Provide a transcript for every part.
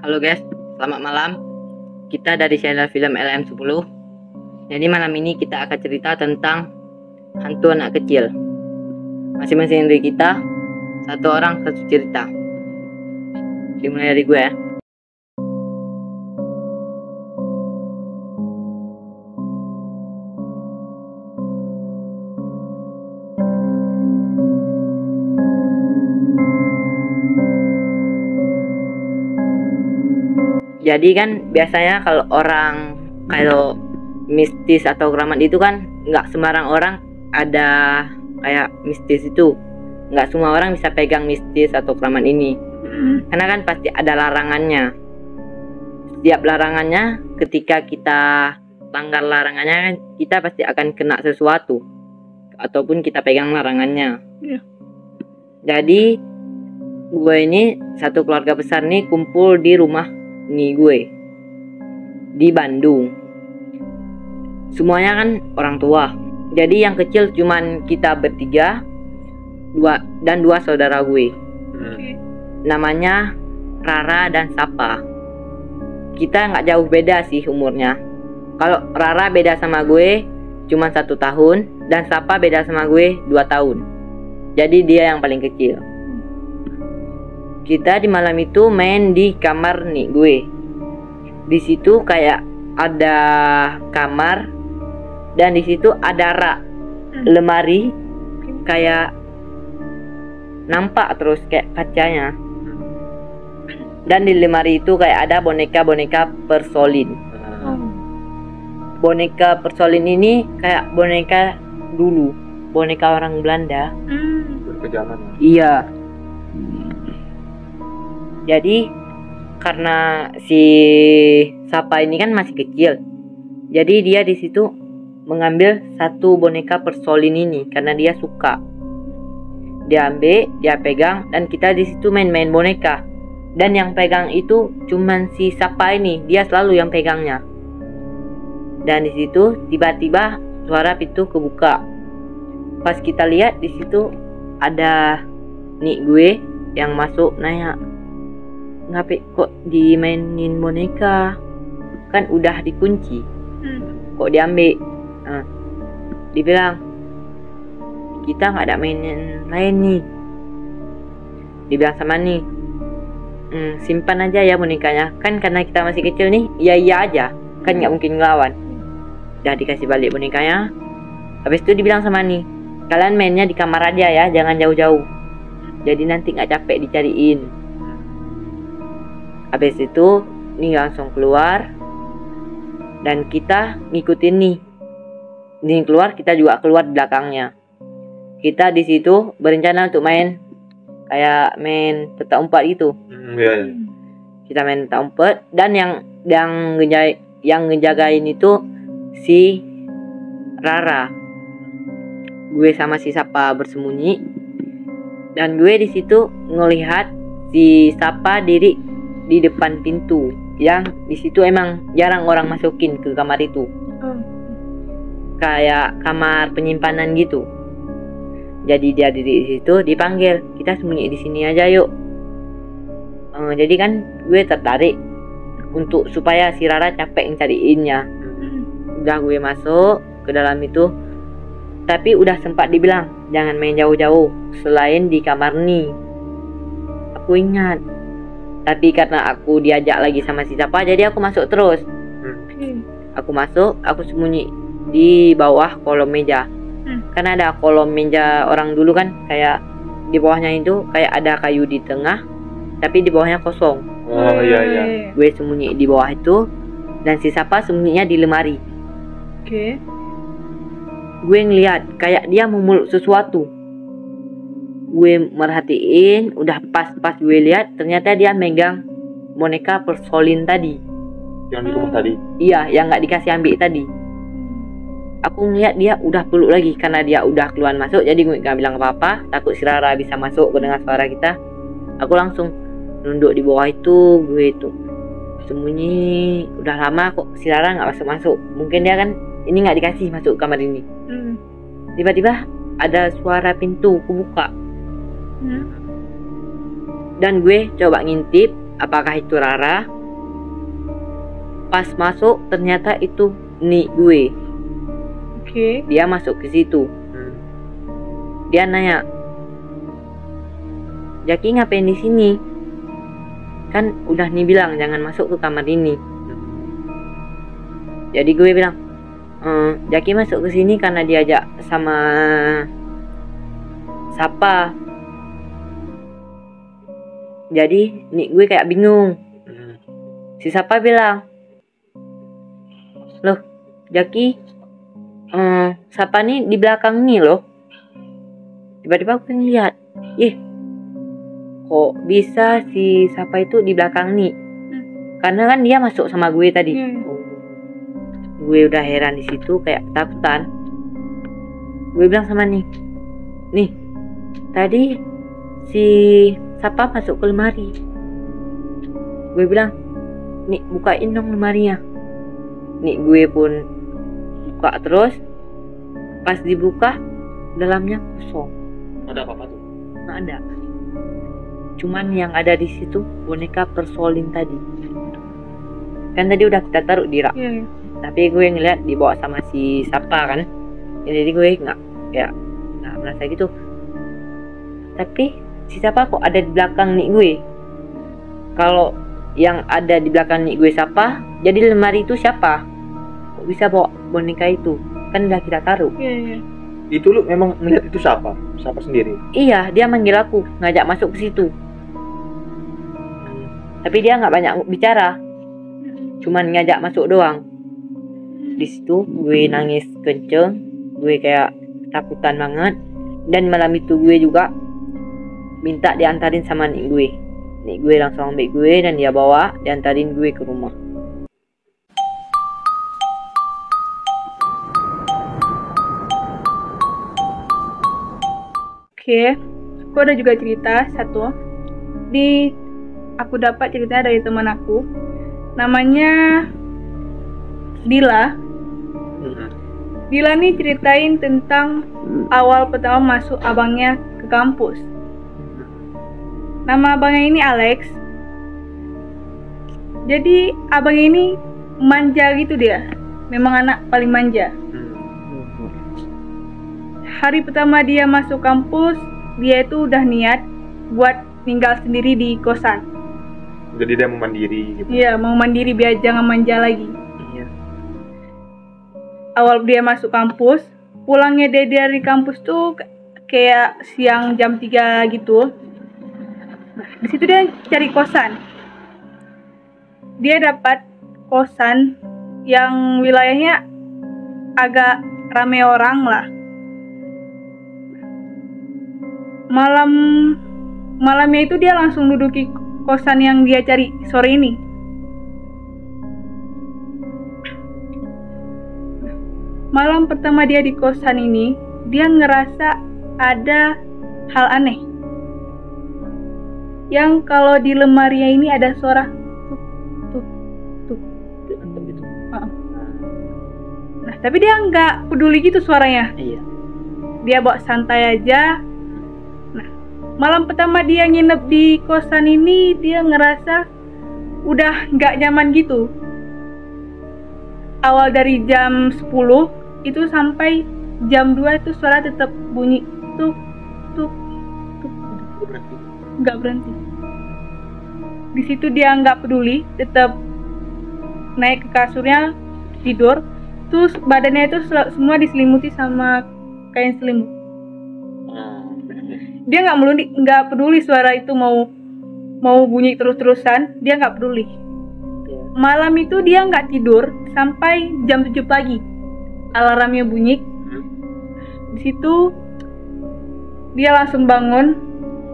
Halo guys, selamat malam. Kita dari channel film LM10. Jadi malam ini kita akan cerita tentang hantu anak kecil. Masing-masing dari kita satu orang satu cerita. Dimulai dari gue ya. Jadi kan biasanya kalau mistis atau keramat itu kan nggak sembarang orang ada kayak mistis itu. Nggak semua orang bisa pegang mistis atau keramat ini. Karena kan pasti ada larangannya. Setiap larangannya, ketika kita langgar larangannya kan kita pasti akan kena sesuatu. Ataupun kita pegang larangannya. Jadi gue ini satu keluarga besar nih kumpul di rumah gue di Bandung. Semuanya kan orang tua. Jadi yang kecil cuman kita bertiga, dua saudara gue. Namanya Rara dan Sapa. Kita nggak jauh beda sih umurnya. Kalau Rara beda sama gue cuman 1 tahun dan Sapa beda sama gue 2 tahun. Jadi dia yang paling kecil. Kita di malam itu main di kamar gue. Di situ kayak ada kamar dan di situ ada rak lemari kayak nampak terus kayak kacanya. Dan di lemari itu kayak ada boneka-boneka persolin. Boneka persolin ini kayak boneka dulu, boneka orang Belanda. Kejaman. Iya. Jadi karena si Sapa ini kan masih kecil, jadi dia di situ mengambil satu boneka persolin ini karena dia suka. Dia ambil, dia pegang, dan kita di situ main-main boneka. Dan yang pegang itu cuman si Sapa ini, dia selalu yang pegangnya. Dan di situ tiba-tiba suara pintu kebuka. Pas kita lihat di situ ada gue yang masuk nanya, "Ngapain kok dimainin boneka? Kan udah dikunci. Kok diambil?" Dibilang, "Kita nggak ada mainan lain nih." Dibilang sama nih, "Simpan aja ya bonekanya. Kan karena kita masih kecil nih, iya aja. Kan nggak mungkin ngelawan." Udah dikasih balik bonekanya. Habis itu dibilang sama nih, "Kalian mainnya di kamar aja ya, jangan jauh-jauh. Jadi nanti nggak capek dicariin." Habis itu nih langsung keluar dan kita ngikutin nih. Nih keluar, kita juga keluar di belakangnya. Kita di situ berencana untuk main kayak main petak umpet gitu. Kita main petak umpet dan yang ngejagain itu si Rara. Gue sama si Sapa bersembunyi dan gue di situ ngelihat si Sapa diri di depan pintu yang di situ emang jarang orang masukin ke kamar itu. Kayak kamar penyimpanan gitu. Jadi dia diri di situ, dipanggil, "Kita sembunyi di sini aja yuk." Jadi kan gue tertarik untuk supaya si Rara capek ngecariinnya. Udah gue masuk ke dalam itu, tapi udah sempat dibilang jangan main jauh-jauh selain di kamar nih. Aku ingat. Tapi karena aku diajak lagi sama si Sapa, jadi aku masuk terus. Aku masuk, aku sembunyi di bawah kolom meja. Karena ada kolom meja orang dulu kan, kayak di bawahnya itu kayak ada kayu di tengah, tapi di bawahnya kosong. Oh iya. Gue sembunyi di bawah itu, dan si Sapa sembunyinya di lemari. Gue ngeliat kayak dia mau meluk sesuatu. Gue merhatiin, udah pas gue lihat ternyata dia megang boneka persolin tadi. Yang di rumah tadi. Iya, yang nggak dikasih ambil tadi. Aku ngeliat dia udah peluk lagi karena dia udah keluar masuk. Jadi gue nggak bilang apa-apa, takut si Rara bisa masuk dengan suara kita. Aku langsung nunduk di bawah itu, gue itu sembunyi. Udah lama kok si Rara nggak masuk. Mungkin dia kan ini nggak dikasih masuk kamar ini. Tiba-tiba ada suara pintu kebuka. Dan gue coba ngintip apakah itu Rara Pas masuk ternyata itu nih gue. Oke. Dia masuk ke situ. Dia nanya, Jaki ngapain di sini? Kan udah nih bilang jangan masuk ke kamar ini. Jadi gue bilang, Jaki masuk ke sini karena diajak sama Sapa. Jadi nih gue kayak bingung. Si Sapa bilang, loh Jaki, Sapa nih di belakang nih loh. Tiba-tiba aku ngeliat, kok bisa si Sapa itu di belakang nih? Karena kan dia masuk sama gue tadi. Gue udah heran di situ kayak ketakutan. Gue bilang sama nih, tadi si Sapa masuk ke lemari. Gue bilang, nih bukain dong lemarinya. Nih gue pun buka terus. Pas dibuka, dalamnya kosong. Ada apa tuh? Nggak ada. Cuman yang ada di situ boneka persolin tadi. Kan tadi udah kita taruh di rak. Tapi gue ngeliat dibawa sama si Sapa kan. Jadi gue nggak merasa gitu. Tapi si Sapa kok ada di belakang nih gue. Kalau yang ada di belakang nih gue Sapa, jadi lemari itu siapa? Kok bisa bawa boneka itu? Kan udah kita taruh. Itu lu memang melihat itu siapa? Siapa sendiri? Iya, dia manggil aku, ngajak masuk ke situ. Tapi dia nggak banyak bicara, cuman ngajak masuk doang. Di situ gue nangis kenceng, gue kayak ketakutan banget. Dan malam itu gue juga minta diantarin sama nik gue. Nik gue langsung ambil gue dan dia bawa, diantarin gue ke rumah. Oke, aku ada juga cerita satu. Aku dapat cerita dari teman aku, namanya Dila. Dila nih ceritain tentang awal pertama masuk abangnya ke kampus. Nama abangnya ini Alex. Jadi abangnya ini manja gitu dia, memang anak paling manja. Hari pertama dia masuk kampus, dia itu udah niat buat tinggal sendiri di kosan. Jadi dia mau mandiri gitu. Iya, mau mandiri biar jangan manja lagi. Iya. Awal dia masuk kampus, pulangnya dia dari kampus tuh kayak siang jam 3 gitu. Nah, di situ dia cari kosan. Dia dapat kosan yang wilayahnya agak rame orang lah. Malamnya itu dia langsung duduki kosan yang dia cari sore ini. Malam pertama dia di kosan ini, dia ngerasa ada hal aneh. Yang kalau di lemarinya ini ada suara tuk. Nah, tapi dia nggak peduli gitu suaranya. Iya. Dia bawa santai aja. Malam pertama dia nginep di kosan ini, dia ngerasa udah nggak nyaman gitu. Awal dari jam 10 itu sampai jam 2 itu suara tetap bunyi tuk. Nggak berhenti. Di situ dia nggak peduli, tetap naik ke kasurnya, tidur. Terus badannya itu semua diselimuti sama kain selimut. Dia nggak peduli suara itu mau bunyi terus-terusan, dia nggak peduli. Malam itu dia nggak tidur sampai jam 7 pagi. Alarmnya bunyi. Di situ dia langsung bangun,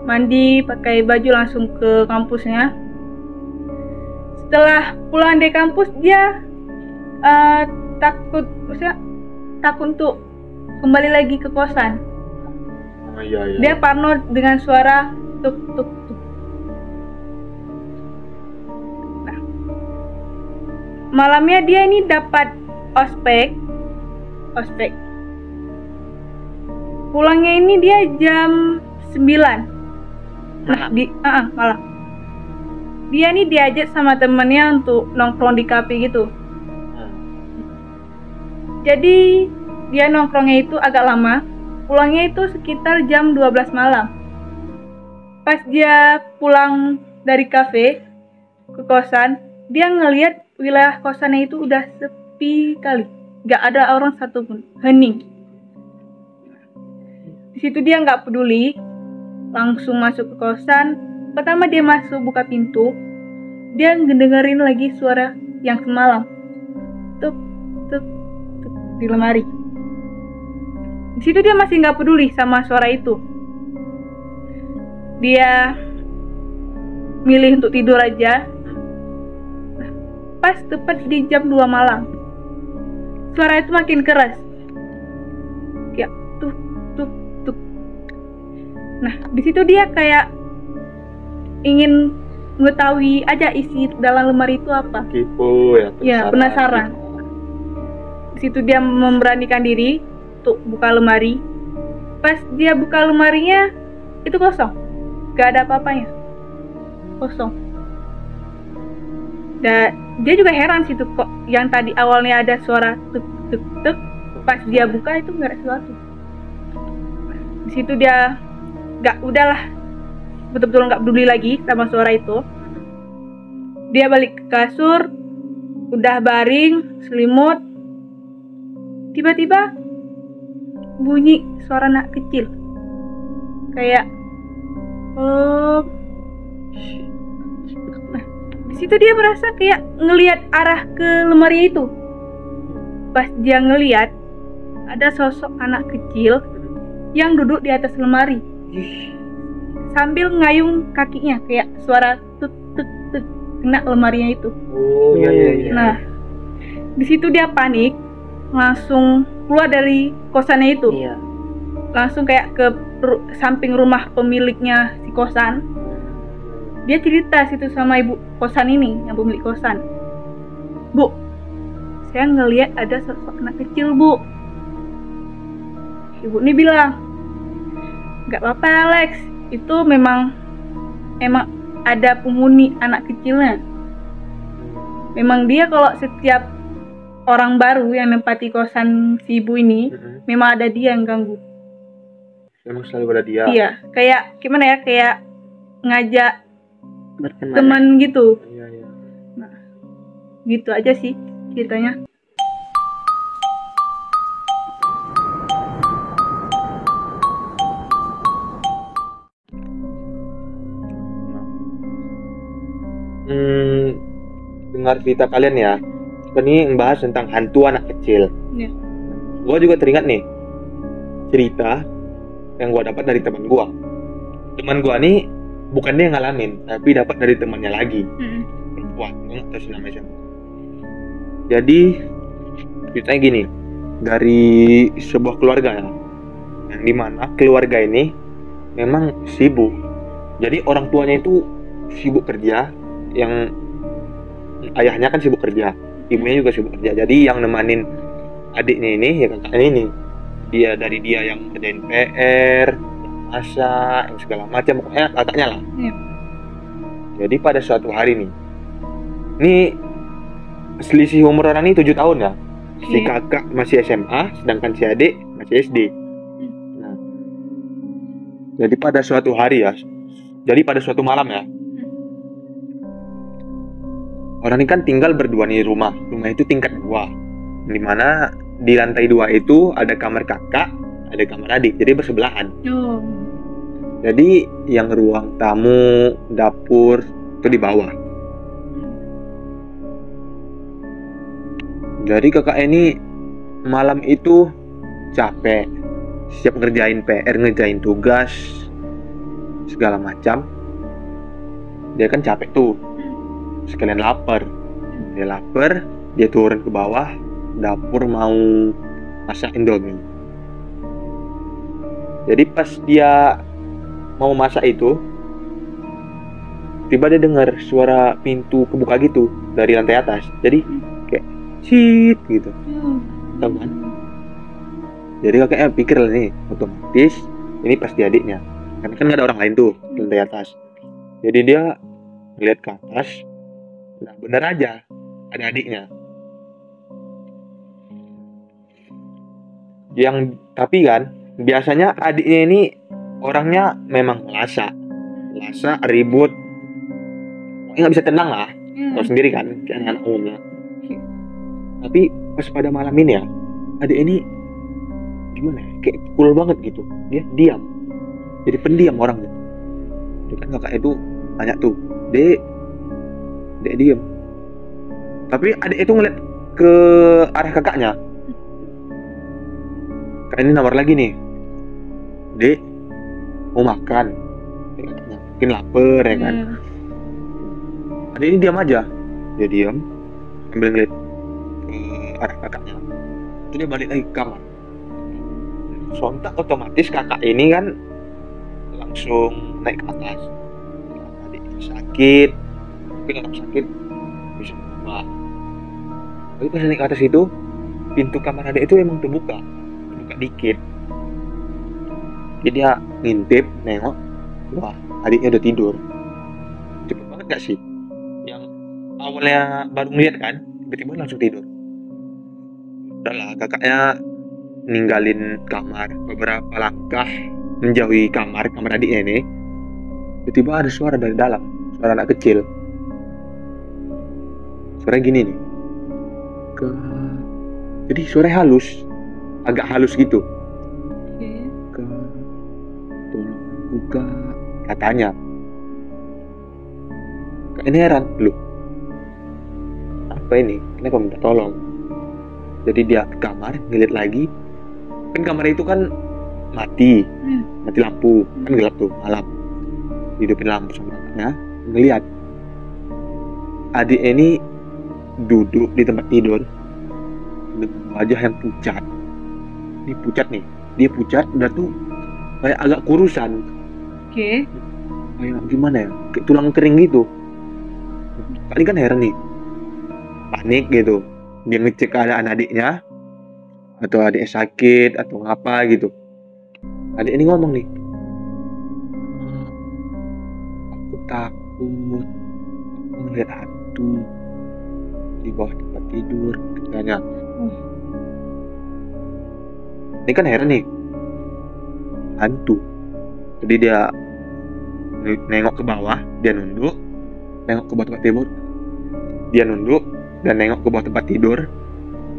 mandi, pakai baju langsung ke kampusnya. Setelah pulang dari kampus dia takut untuk kembali lagi ke kosan. Iya. Dia parno dengan suara tuk. Nah, malamnya dia ini dapat ospek. Pulangnya ini dia jam 9. Nah, malam. malam. dia nih diajak sama temennya untuk nongkrong di kafe gitu. Jadi dia nongkrongnya itu agak lama, pulangnya itu sekitar jam 12 malam. Pas dia pulang dari kafe ke kosan, dia ngelihat wilayah kosannya itu udah sepi kali, gak ada orang satupun, hening. Di situ dia nggak peduli, langsung masuk ke kosan. Pertama dia masuk buka pintu, dia ngedengerin lagi suara yang semalam, tuk tuk tuk di lemari. Di situ dia masih nggak peduli sama suara itu. Dia milih untuk tidur aja. Pas tepat di jam 2 malam, suara itu makin keras, kayak tuk tuk tuk. Nah, di situ dia kayak ingin mengetahui aja isi dalam lemari itu apa. Kepo ya. Ya, penasaran. Di situ dia memberanikan diri untuk buka lemari. Pas dia buka lemarinya, itu kosong, gak ada apa-apanya, kosong. Dan dia juga heran situ, kok yang tadi awalnya ada suara tuk tuk tuk, pas dia buka itu nggak ada sesuatu. Di situ dia udahlah, betul-betul nggak peduli lagi sama suara itu. Dia balik ke kasur, udah baring, selimut. Tiba-tiba bunyi suara anak kecil, kayak di situ dia merasa kayak ngelihat arah ke lemari itu. Pas dia ngelihat, ada sosok anak kecil yang duduk di atas lemari sambil ngayung kakinya, kayak suara tuk tuk tuk kena lemarinya itu. Oh iya. Nah, di situ dia panik, langsung keluar dari kosannya itu. Iya. Langsung kayak ke samping rumah pemiliknya si kosan. Dia cerita situ sama ibu kosan ini, yang pemilik kosan. Bu, saya ngelihat ada sosok anak kecil, Bu. Ibu ini bilang, gak apa-apa Alex, itu memang ada penghuni anak kecilnya. Memang dia kalau setiap orang baru yang nempati kosan si ibu ini, memang ada dia yang ganggu. Memang selalu ada dia. Iya, kayak gimana ya, kayak ngajak Berteman. teman gitu. Iya. Nah, gitu aja sih ceritanya. Dengar cerita kalian ya. Ini membahas tentang hantu anak kecil. Iya. Gua juga teringat nih cerita yang gua dapat dari teman gua. Teman gua nih bukan dia yang ngalamin, tapi dapat dari temannya lagi, perempuan. Gua nggak tahu sih namanya siapa. Jadi ceritanya gini, dari sebuah keluarga ya, yang dimana keluarga ini memang sibuk. Jadi orang tuanya itu sibuk kerja, yang ayahnya kan sibuk kerja, ibunya juga sibuk kerja. Jadi yang nemanin adiknya ini, ya kakaknya ini, dari dia yang kerjain PR, masak, yang segala macam, pokoknya kakaknya lah. Iya. Jadi pada suatu hari nih, ini selisih umur orang ini 7 tahun ya. Si Iya. kakak masih SMA, sedangkan si adik masih SD. Nah, jadi pada suatu hari ya, jadi pada suatu malam ya, orang ini kan tinggal berdua nih di rumah. Rumah itu tingkat 2, dimana di lantai 2 itu ada kamar kakak, ada kamar adik, jadi bersebelahan. Oh. Jadi yang ruang tamu, dapur itu di bawah. Jadi kakak ini malam itu capek, siap ngerjain PR, ngerjain tugas, segala macam. Dia kan capek tuh, sekalian lapar. Dia lapar, dia turun ke bawah dapur mau masak Indomie. Jadi pas dia mau masak itu, tiba dia dengar suara pintu kebuka gitu dari lantai atas. Jadi kayak cit gitu, tahu kan? Jadi kakaknya pikir lah nih, otomatis ini pasti adiknya, karena kan nggak ada orang lain tuh di lantai atas. Jadi dia ngeliat ke atas. Nah bener aja ada adiknya. Tapi kan biasanya adiknya ini orangnya memang lasa ribut, nggak bisa tenang lah, tahu sendiri kan kayak anak umumnya. Tapi pas pada malam ini ya, adik ini gimana ya, kayak cool banget gitu, dia diam, jadi pendiam orangnya. Dia kan kakak itu tanya tuh, dek diam, tapi adik itu ngeliat ke arah kakaknya. Kak ini nawar lagi nih, dek mau makan, mungkin lapar ya kan. Adik ini diam aja, dia diam sambil ngeliat ke arah kakaknya. Itu dia balik lagi ke kamar. Sontak otomatis kakak ini kan langsung naik ke atas. Adik sakit, mungkin orang sakit bisa berubah. Tapi pas naik ke atas itu, pintu kamar adik itu emang terbuka dikit. Jadi dia ngintip, nengok, wah adiknya udah tidur. Cepet banget gak sih? Yang awalnya baru ngeliat kan, tiba-tiba langsung tidur. Udahlah, kakaknya ninggalin kamar beberapa langkah menjauhi kamar adiknya ini. Tiba-tiba ada suara dari dalam, suara anak kecil. Suara gini nih, jadi suara halus, agak halus gitu. Tolong aku kak, katanya. Kak ini heran, loh apa ini, kenapa minta tolong? Jadi dia ke kamar ngeliat lagi, kan kamar itu kan mati lampu, kan gelap tuh malam. Hidupin lampu sama anaknya, ngeliat adik ini duduk di tempat tidur dengan wajah yang pucat. Ini pucat nih, dia pucat udah tuh kayak agak kurusan. Kayak gimana ya, kayak tulang kering gitu. Kali kan heran nih, panik gitu, dia ngecek keadaan adiknya, atau adiknya sakit atau apa gitu. Adik ini ngomong nih, aku takut, aku ngeliat hantu di bawah tempat tidur, katanya. Ini kan heran nih, hantu. Jadi dia nengok ke bawah, dia nunduk, nengok ke bawah tempat tidur, dia nunduk dan nengok ke bawah tempat tidur.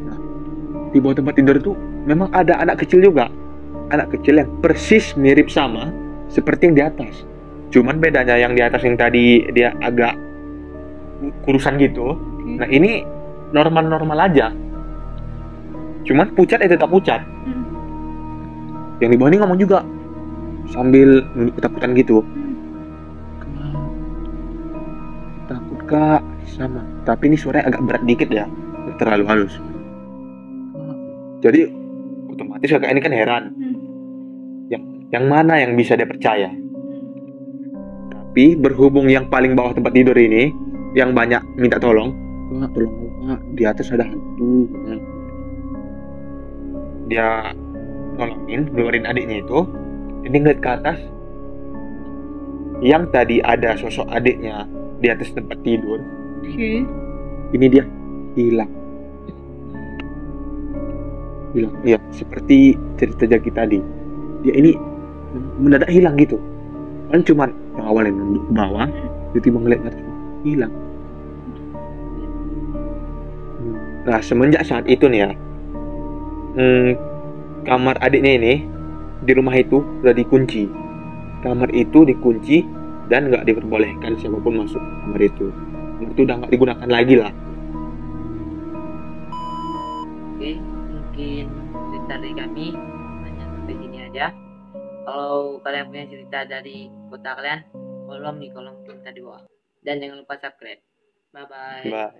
Nah, di bawah tempat tidur itu memang ada anak kecil juga, anak kecil yang persis mirip sama seperti yang di atas. Cuman bedanya yang di atas yang tadi dia agak kurusan gitu. Nah ini normal aja, cuman pucat tetap pucat. Yang di bawah ini ngomong juga sambil nunduk ketakutan gitu, takut kak, sama. Tapi ini suaranya agak berat dikit ya, gak terlalu halus. Jadi otomatis kakak ini kan heran, yang mana yang bisa dia percaya. Tapi berhubung yang paling bawah tempat tidur ini yang banyak minta tolong, kak tolong kak, di atas ada hantu. Dia nolongin, ngeluarin adiknya itu. Ini ngeliat ke atas, yang tadi ada sosok adiknya di atas tempat tidur. Ini dia hilang. Ya seperti cerita Jaki tadi, dia ini mendadak hilang gitu. Kan cuman yang awalnya nunduk ke bawah, tiba-tiba ngeliat ke atas, hilang. Nah semenjak saat itu nih ya, kamar adiknya ini di rumah itu udah dikunci. Kamar itu dikunci dan nggak diperbolehkan siapapun masuk kamar itu. Itu udah nggak digunakan lagi lah. Oke, mungkin cerita dari kami hanya sampai sini aja. Kalau kalian punya cerita dari kota kalian, kolom di kolom komentar di bawah. Dan jangan lupa subscribe. Bye bye. Bye.